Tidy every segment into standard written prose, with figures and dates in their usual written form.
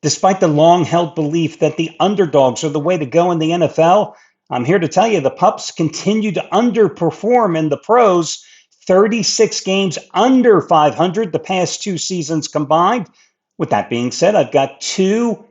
Despite the long-held belief that the underdogs are the way to go in the NFL, I'm here to tell you the Pups continue to underperform in the pros. 36 games under 500 the past two seasons combined. With that being said, I've got two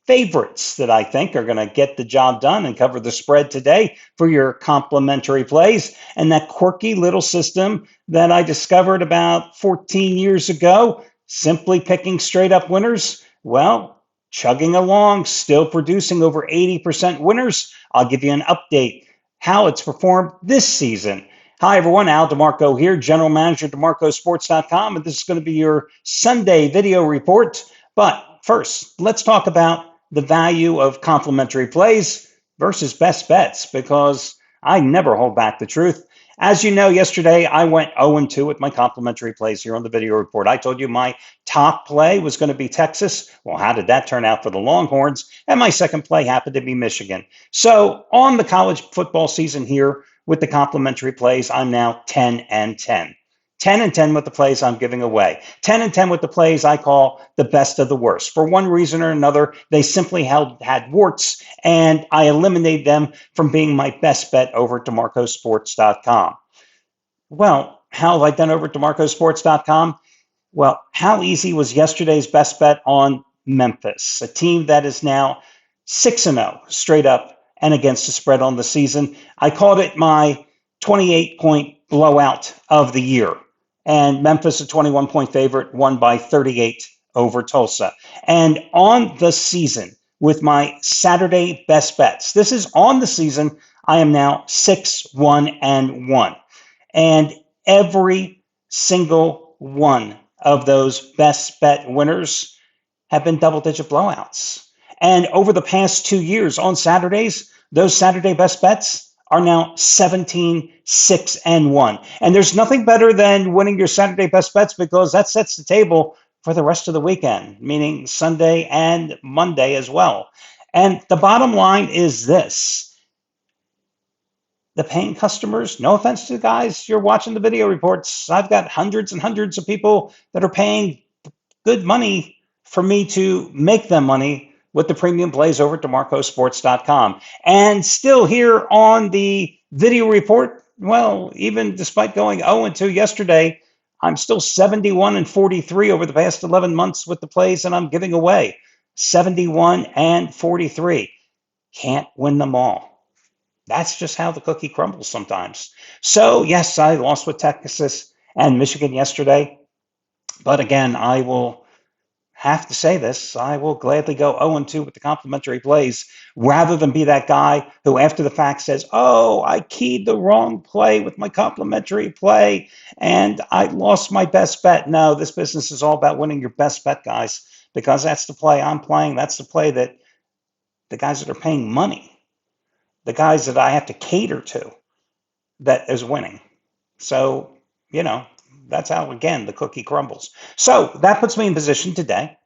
favorites that I think are going to get the job done and cover the spread today for your complimentary plays. And that quirky little system that I discovered about 14 years ago, simply picking straight up winners, well, chugging along, still producing over 80% winners. I'll give you an update how it's performed this season. Hi, everyone. Al DeMarco here, General Manager, DeMarcoSports.com, and this is going to be your Sunday video report. But first, let's talk about the value of complimentary plays versus best bets, because I never hold back the truth. As you know, yesterday I went 0-2 with my complimentary plays here on the video report. I told you my top play was going to be Texas. Well, how did that turn out for the Longhorns? And my second play happened to be Michigan. So on the college football season here with the complimentary plays, I'm now 10-10. 10-10 with the plays I'm giving away. 10-10 with the plays I call the best of the worst. For one reason or another, they simply had warts, and I eliminated them from being my best bet over at DeMarcoSports.com. Well, how have I done over at DeMarcoSports.com? Well, how easy was yesterday's best bet on Memphis, a team that is now 6-0 straight up and against the spread on the season. I called it my 28-point blowout of the year. And Memphis, a 21-point favorite, won by 38 over Tulsa. And on the season, with my Saturday best bets, this is on the season, I am now 6-1-1. And every single one of those best bet winners have been double-digit blowouts. And over the past 2 years on Saturdays, those Saturday best bets are now 17-6-1. And there's nothing better than winning your Saturday best bets, because that sets the table for the rest of the weekend, meaning Sunday and Monday as well. And the bottom line is this. The paying customers, no offense to the guys, you're watching the video reports. I've got hundreds and hundreds of people that are paying good money for me to make them money with the premium plays over at DeMarcoSports.com. And still here on the video report, well, even despite going 0-2 yesterday, I'm still 71-43 over the past 11 months with the plays that I'm giving away. 71-43. Can't win them all. That's just how the cookie crumbles sometimes. So, yes, I lost with Texas and Michigan yesterday. But again, I will have to say this, I will gladly go 0-2 with the complimentary plays rather than be that guy who after the fact says, oh, I keyed the wrong play with my complimentary play and I lost my best bet. No, this business is all about winning your best bet, guys, because that's the play I'm playing. That's the play that the guys that are paying money, the guys that I have to cater to, that is winning. So, you know, that's how, again, the cookie crumbles. So that puts me in position today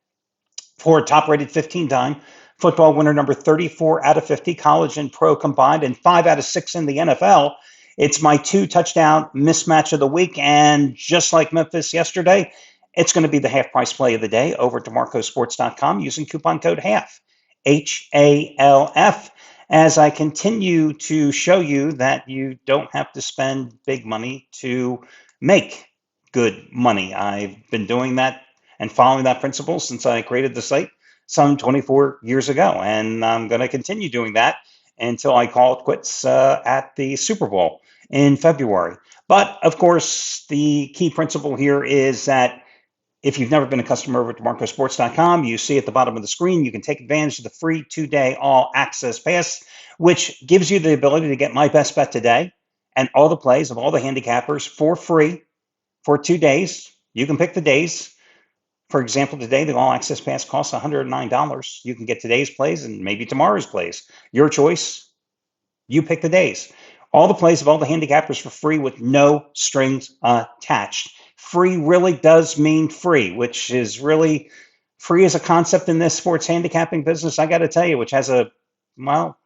for a top-rated 15-time football winner, number 34 out of 50, college and pro combined, and 5 out of 6 in the NFL. It's my 2-touchdown mismatch of the week, and just like Memphis yesterday, it's going to be the half-price play of the day over at DeMarcoSports.com using coupon code HALF, HALF, as I continue to show you that you don't have to spend big money to make good money. I've been doing that and following that principle since I created the site some 24 years ago. And I'm going to continue doing that until I call it quits at the Super Bowl in February. But of course, the key principle here is that if you've never been a customer over at DeMarcoSports.com, you see at the bottom of the screen, you can take advantage of the free 2-day all access pass, which gives you the ability to get my best bet today and all the plays of all the handicappers for free. For 2 days. You can pick the days. For example, today, the All Access Pass costs $109. You can get today's plays and maybe tomorrow's plays. Your choice. You pick the days. All the plays of all the handicappers for free with no strings attached. Free really does mean free, which is really free as a concept in this sports handicapping business, I got to tell you, which has a, well,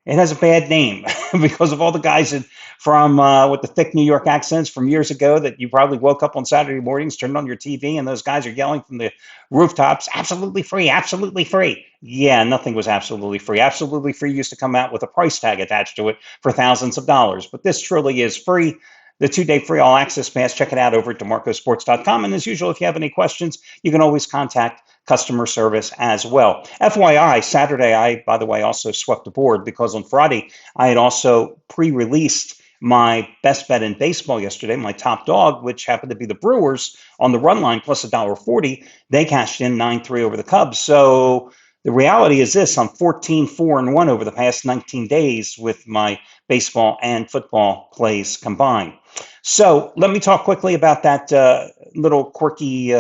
it has a bad name. because of all the guys from with the thick New York accents from years ago that you probably woke up on Saturday mornings, turned on your TV, and those guys are yelling from the rooftops, absolutely free, absolutely free. Yeah, nothing was absolutely free. Absolutely free used to come out with a price tag attached to it for thousands of dollars, but this truly is free. The 2-day free all access pass, check it out over at DeMarcosports.com. And as usual, if you have any questions, you can always contact customer service as well. FYI, Saturday, I, by the way, also swept the board because on Friday, I had also pre-released my best bet in baseball yesterday, my top dog, which happened to be the Brewers on the run line plus $1.40. They cashed in 9-3 over the Cubs. So the reality is this: I'm 14-4-1 over the past 19 days with my baseball and football plays combined. So let me talk quickly about that little quirky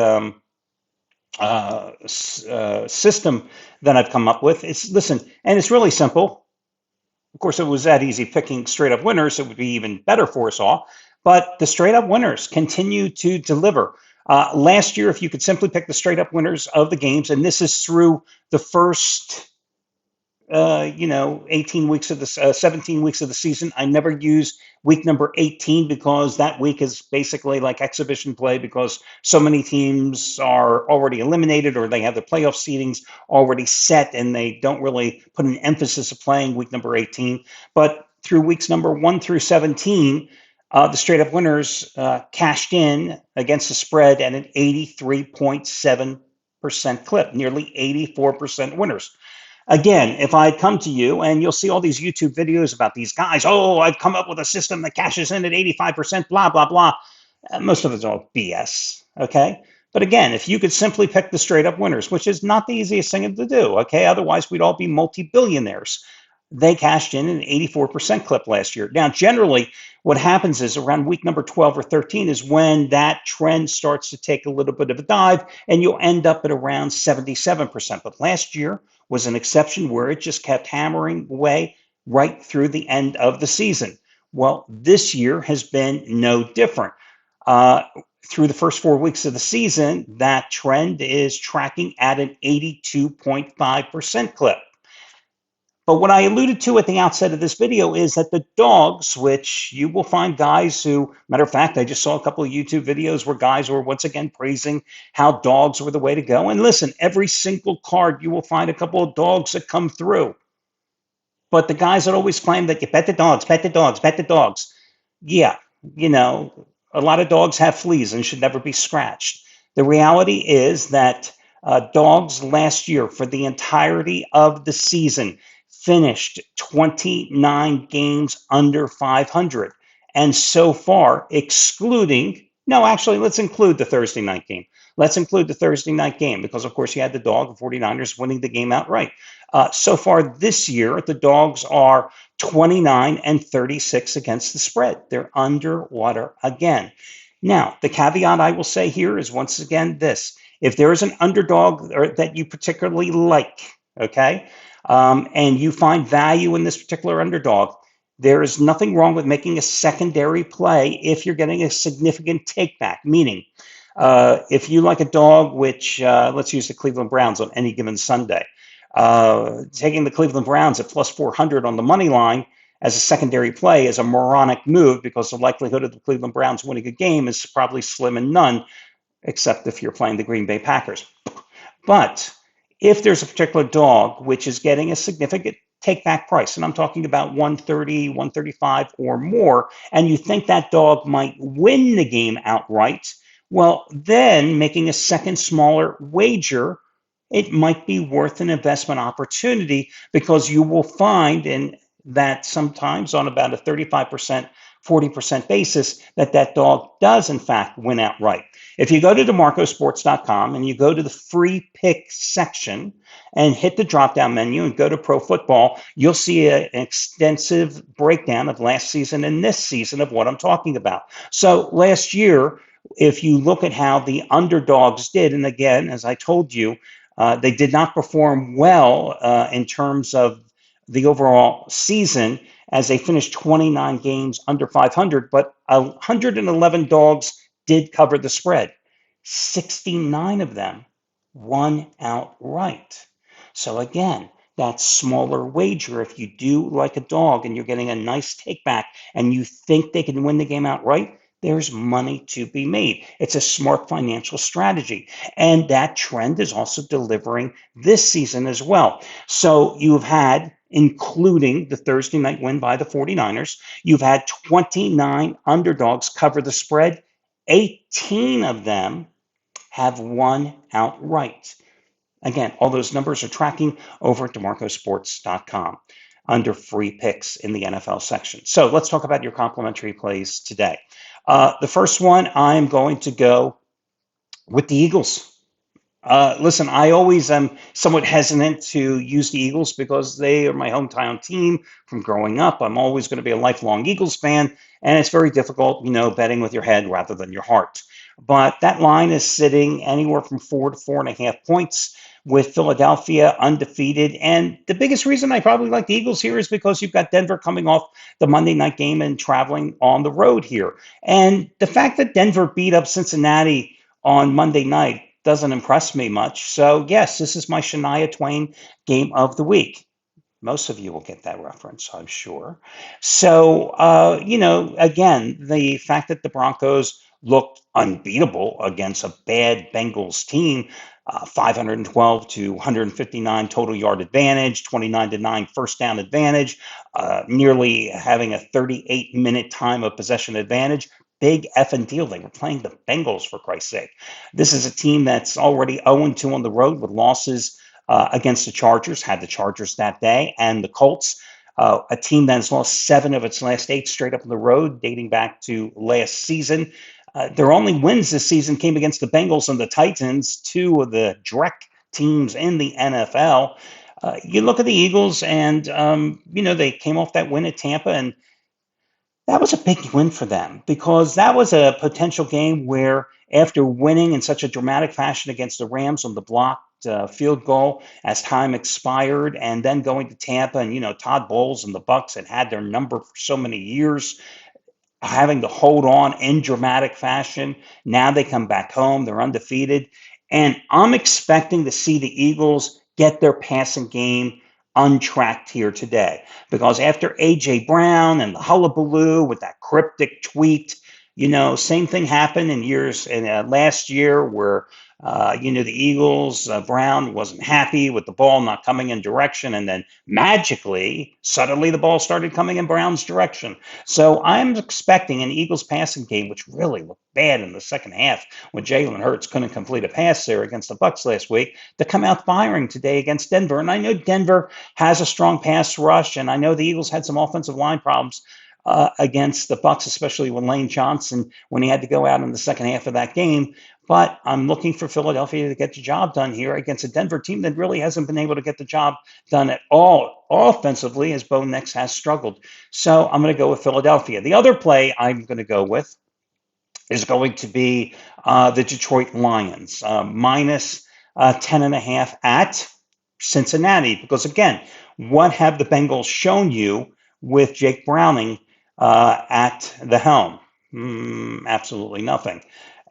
system that I've come up with. Listen, and it's really simple. Of course, if it was that easy picking straight up winners, it would be even better for us all. But the straight up winners continue to deliver. Last year, if you could simply pick the straight up winners of the games, and this is through the first 18 weeks of the 17 weeks of the season. I never use week number 18 because that week is basically like exhibition play because so many teams are already eliminated or they have the playoff seedings already set and they don't really put an emphasis of playing week number 18. But through weeks number 1 through 17, the straight up winners cashed in against the spread at an 83.7% clip, nearly 84% winners. Again, if I come to you and you'll see all these YouTube videos about these guys, oh, I've come up with a system that cashes in at 85%, blah, blah, blah. Most of it's all BS, okay? But again, if you could simply pick the straight up winners, which is not the easiest thing to do, okay? Otherwise, we'd all be multi-billionaires. They cashed in an 84% clip last year. Now, generally, what happens is around week number 12 or 13 is when that trend starts to take a little bit of a dive and you'll end up at around 77%. But last year was an exception where it just kept hammering away right through the end of the season. Well, this year has been no different. Through the first 4 weeks of the season, that trend is tracking at an 82.5% clip. But what I alluded to at the outset of this video is that the dogs, which you will find guys who, matter of fact, I just saw a couple of YouTube videos where guys were once again praising how dogs were the way to go. And listen, every single card you will find a couple of dogs that come through. But the guys that always claim that you bet the dogs, bet the dogs, bet the dogs. Yeah, a lot of dogs have fleas and should never be scratched. The reality is that dogs last year for the entirety of the season finished 29 games under 500. And so far, let's include the Thursday night game. Let's include the Thursday night game because, of course, you had the dog, the 49ers, winning the game outright. So far this year, the dogs are 29-36 against the spread. They're underwater again. Now, the caveat I will say here is once again this. If there is an underdog that you particularly like, okay, and you find value in this particular underdog, there is nothing wrong with making a secondary play if you're getting a significant takeback, meaning if you like a dog, which let's use the Cleveland Browns on any given Sunday, taking the Cleveland Browns at plus 400 on the money line as a secondary play is a moronic move because the likelihood of the Cleveland Browns winning a game is probably slim and none, except if you're playing the Green Bay Packers. But if there's a particular dog which is getting a significant take back price, and I'm talking about 130, 135 or more, and you think that dog might win the game outright, well, then making a second smaller wager, it might be worth an investment opportunity because you will find in that sometimes on about a 35%, 40% basis that dog does in fact win outright. If you go to DeMarcosports.com and you go to the free pick section and hit the drop-down menu and go to Pro Football, you'll see an extensive breakdown of last season and this season of what I'm talking about. So last year, if you look at how the underdogs did, and again, as I told you, they did not perform well in terms of the overall season as they finished 29 games under 500, but 111 dogs did cover the spread. 69 of them won outright. So again, that smaller wager. If you do like a dog and you're getting a nice take back and you think they can win the game outright, there's money to be made. It's a smart financial strategy. And that trend is also delivering this season as well. So you've had, including the Thursday night win by the 49ers, you've had 29 underdogs cover the spread. 18 of them have won outright. Again, all those numbers are tracking over at DeMarcosports.com under free picks in the NFL section. So let's talk about your complimentary plays today. The first one, I'm going to go with the Eagles. Listen, I always am somewhat hesitant to use the Eagles because they are my hometown team from growing up. I'm always going to be a lifelong Eagles fan, and it's very difficult, betting with your head rather than your heart. But that line is sitting anywhere from 4 to 4.5 points with Philadelphia undefeated. And the biggest reason I probably like the Eagles here is because you've got Denver coming off the Monday night game and traveling on the road here. And the fact that Denver beat up Cincinnati on Monday night doesn't impress me much. So, yes, this is my Shania Twain game of the week. Most of you will get that reference, I'm sure. So, again, the fact that the Broncos looked unbeatable against a bad Bengals team, 512 to 159 total yard advantage, 29 to 9 first down advantage, nearly having a 38-minute time of possession advantage. Big effing deal. They were playing the Bengals, for Christ's sake. This is a team that's already 0-2 on the road with losses against the Chargers, had the Chargers that day, and the Colts, a team that has lost 7 of its last 8 straight up on the road, dating back to last season. Their only wins this season came against the Bengals and the Titans, 2 of the Dreck teams in the NFL. You look at the Eagles, and they came off that win at Tampa, and that was a big win for them because that was a potential game where, after winning in such a dramatic fashion against the Rams on the blocked field goal as time expired, and then going to Tampa, and Todd Bowles and the Bucs had their number for so many years, having to hold on in dramatic fashion. Now they come back home, they're undefeated, and I'm expecting to see the Eagles get their passing game untracked here today. Because after A.J. Brown and the hullabaloo with that cryptic tweet, same thing happened in last year where, the Eagles, Brown wasn't happy with the ball not coming in direction. And then magically, suddenly the ball started coming in Brown's direction. So I'm expecting an Eagles passing game, which really looked bad in the second half when Jalen Hurts couldn't complete a pass there against the Bucs last week, to come out firing today against Denver. And I know Denver has a strong pass rush, and I know the Eagles had some offensive line problems against the Bucs, especially when Lane Johnson, when he had to go out in the second half of that game. But I'm looking for Philadelphia to get the job done here against a Denver team that really hasn't been able to get the job done at all offensively, as Bo Nix has struggled. So I'm going to go with Philadelphia. The other play I'm going to go with is going to be the Detroit Lions, minus 10.5 at Cincinnati. Because, again, what have the Bengals shown you with Jake Browning at the helm? Absolutely nothing.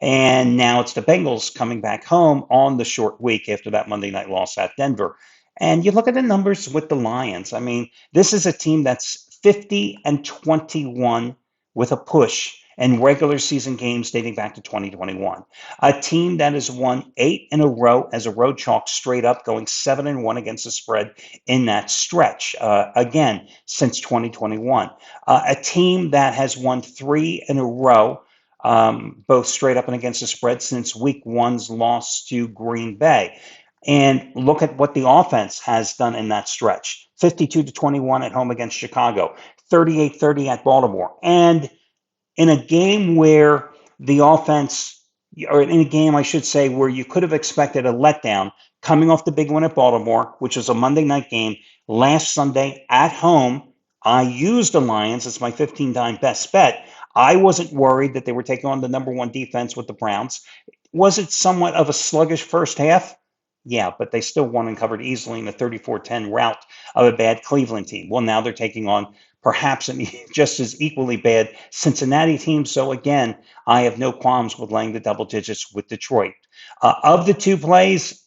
And now it's the Bengals coming back home on the short week after that Monday night loss at Denver. And you look at the numbers with the Lions. I mean, this is a team that's 50-21 with a push in regular season games dating back to 2021. A team that has won 8 in a row as a road chalk straight up, going 7-1 against the spread in that stretch, again, since 2021. A team that has won 3 in a row, both straight up and against the spread, since week one's loss to Green Bay. And look at what the offense has done in that stretch. 52-21 at home against Chicago, 38-30 at Baltimore. And in a game where the offense, or in a game, I should say, where you could have expected a letdown, coming off the big win at Baltimore, which was a Monday night game, last Sunday at home, I used the Lions as my 15-time best bet. I wasn't worried that they were taking on the number 1 defense with the Browns. Was it somewhat of a sluggish first half? Yeah, but they still won and covered easily in a 34-10 rout of a bad Cleveland team. Well, now they're taking on perhaps an just as equally bad Cincinnati team. So again, I have no qualms with laying the double digits with Detroit. Of the two plays,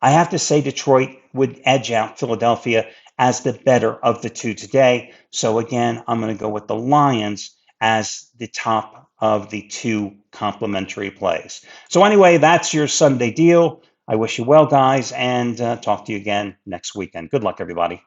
I have to say Detroit would edge out Philadelphia as the better of the two today. So again, I'm going to go with the Lions as the top of the two complementary plays. So anyway, that's your Sunday deal. I wish you well, guys, and talk to you again next weekend. Good luck, everybody.